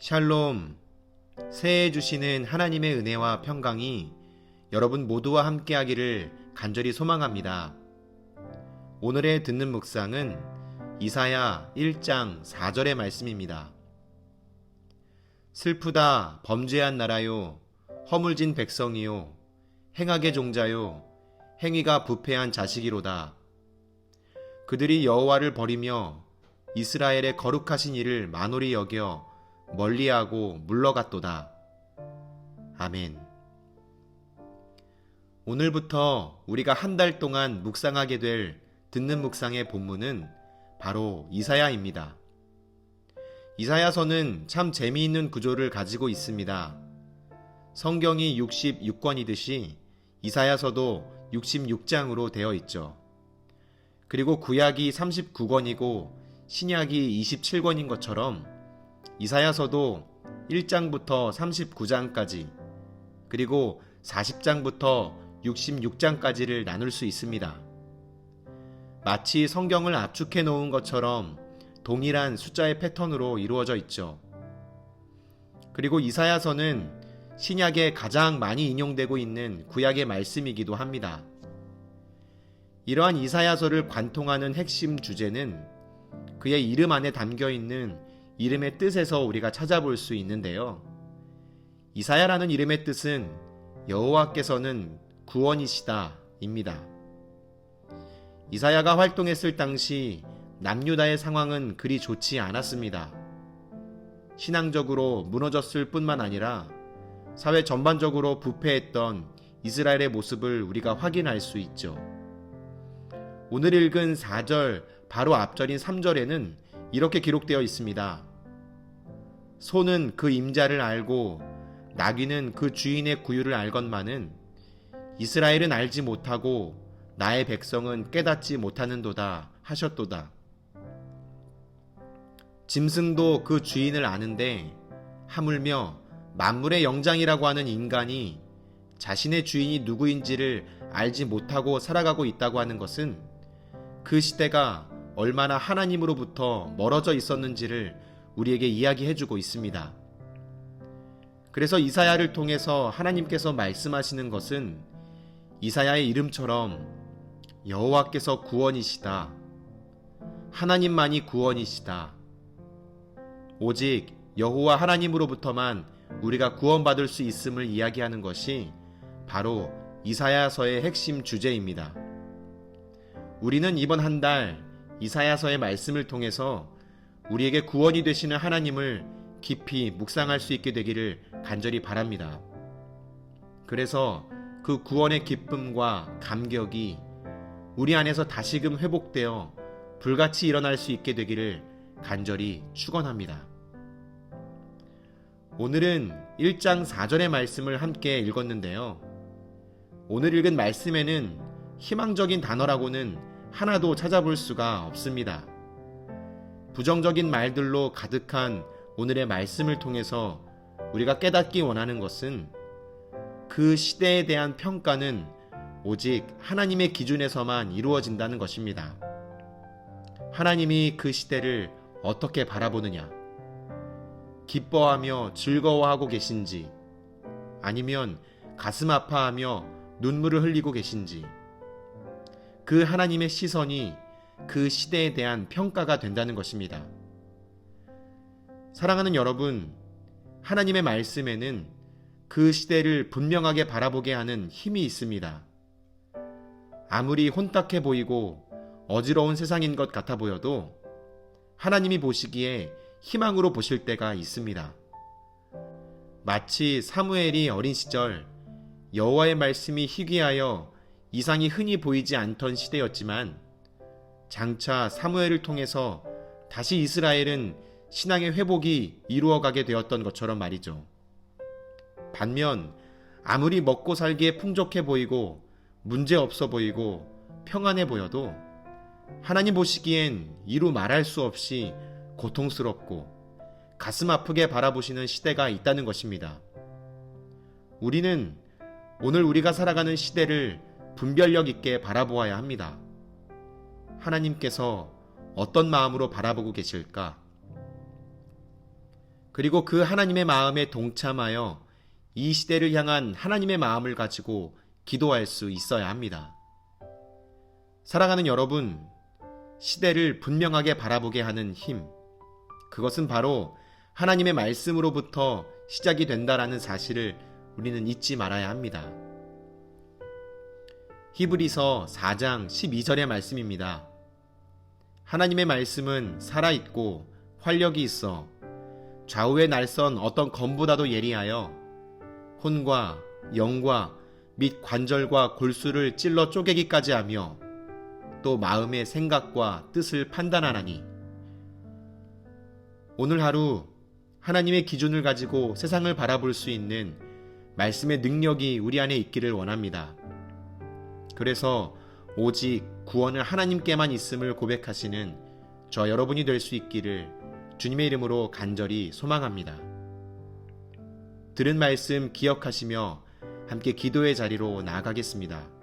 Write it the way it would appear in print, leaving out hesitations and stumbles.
샬롬, 새해 주시는 하나님의 은혜와 평강이 여러분 모두와 함께하기를 간절히 소망합니다. 오늘의 듣는 묵상은 이사야 1장 4절의 말씀입니다. 슬프다 범죄한 나라요, 허물진 백성이요, 행악의 종자요, 행위가 부패한 자식이로다. 그들이 여호와를 버리며 이스라엘의 거룩하신 이를 만홀히 여겨 멀리하고 물러갔도다. 아멘. 오늘부터 우리가 한 달 동안 묵상하게 될 듣는 묵상의 본문은 바로 이사야입니다. 이사야서는 참 재미있는 구조를 가지고 있습니다. 성경이 66권이듯이 이사야서도 66장으로 되어 있죠. 그리고 구약이 39권이고 신약이 27권인 것처럼 이사야서도 1장부터 39장까지 그리고 40장부터 66장까지를 나눌 수 있습니다. 마치 성경을 압축해 놓은 것처럼 동일한 숫자의 패턴으로 이루어져 있죠. 그리고 이사야서는 신약에 가장 많이 인용되고 있는 구약의 말씀이기도 합니다. 이러한 이사야서를 관통하는 핵심 주제는 그의 이름 안에 담겨 있는 이름의 뜻에서 우리가 찾아볼 수 있는데요. 이사야라는 이름의 뜻은 여호와께서는 구원이시다 입니다. 이사야가 활동했을 당시 남유다의 상황은 그리 좋지 않았습니다. 신앙적으로 무너졌을 뿐만 아니라 사회 전반적으로 부패했던 이스라엘의 모습을 우리가 확인할 수 있죠. 오늘 읽은 4절 바로 앞절인 3절에는 이렇게 기록되어 있습니다. 소는 그 임자를 알고 나귀는 그 주인의 구유를 알건만은 이스라엘은 알지 못하고 나의 백성은 깨닫지 못하는도다 하셨도다. 짐승도 그 주인을 아는데 하물며 만물의 영장이라고 하는 인간이 자신의 주인이 누구인지를 알지 못하고 살아가고 있다고 하는 것은 그 시대가 얼마나 하나님으로부터 멀어져 있었는지를 우리에게 이야기해주고 있습니다. 그래서 이사야를 통해서 하나님께서 말씀하시는 것은 이사야의 이름처럼 여호와께서 구원이시다. 하나님만이 구원이시다. 오직 여호와 하나님으로부터만 우리가 구원받을 수 있음을 이야기하는 것이 바로 이사야서의 핵심 주제입니다. 우리는 이번 한 달 이사야서의 말씀을 통해서 우리에게 구원이 되시는 하나님을 깊이 묵상할 수 있게 되기를 간절히 바랍니다. 그래서 그 구원의 기쁨과 감격이 우리 안에서 다시금 회복되어 불같이 일어날 수 있게 되기를 간절히 축원합니다. 오늘은 1장 4절의 말씀을 함께 읽었는데요. 오늘 읽은 말씀에는 희망적인 단어라고는 하나도 찾아볼 수가 없습니다. 부정적인 말들로 가득한 오늘의 말씀을 통해서 우리가 깨닫기 원하는 것은 그 시대에 대한 평가는 오직 하나님의 기준에서만 이루어진다는 것입니다. 하나님이 그 시대를 어떻게 바라보느냐? 기뻐하며 즐거워하고 계신지, 아니면 가슴 아파하며 눈물을 흘리고 계신지, 그 하나님의 시선이 그 시대에 대한 평가가 된다는 것입니다. 사랑하는 여러분, 하나님의 말씀에는 그 시대를 분명하게 바라보게 하는 힘이 있습니다. 아무리 혼탁해 보이고 어지러운 세상인 것 같아 보여도 하나님이 보시기에 희망으로 보실 때가 있습니다. 마치 사무엘이 어린 시절 여호와의 말씀이 희귀하여 이상이 흔히 보이지 않던 시대였지만 장차 사무엘을 통해서 다시 이스라엘은 신앙의 회복이 이루어가게 되었던 것처럼 말이죠. 반면 아무리 먹고 살기에 풍족해 보이고 문제없어 보이고 평안해 보여도 하나님 보시기엔 이루 말할 수 없이 고통스럽고 가슴 아프게 바라보시는 시대가 있다는 것입니다. 우리는 오늘 우리가 살아가는 시대를 분별력 있게 바라보아야 합니다. 하나님께서 어떤 마음으로 바라보고 계실까? 그리고 그 하나님의 마음에 동참하여 이 시대를 향한 하나님의 마음을 가지고 기도할 수 있어야 합니다. 사랑하는 여러분, 시대를 분명하게 바라보게 하는 힘, 그것은 바로 하나님의 말씀으로부터 시작이 된다라는 사실을 우리는 잊지 말아야 합니다. 히브리서 4장 12절의 말씀입니다. 하나님의 말씀은 살아있고 활력이 있어 좌우에 날선 어떤 검보다도 예리하여 혼과 영과 및 관절과 골수를 찔러 쪼개기까지 하며 또 마음의 생각과 뜻을 판단하나니. 오늘 하루 하나님의 기준을 가지고 세상을 바라볼 수 있는 말씀의 능력이 우리 안에 있기를 원합니다. 그래서 오직 구원은 하나님께만 있음을 고백하시는 저 여러분이 될 수 있기를 주님의 이름으로 간절히 소망합니다. 들은 말씀 기억하시며 함께 기도의 자리로 나아가겠습니다.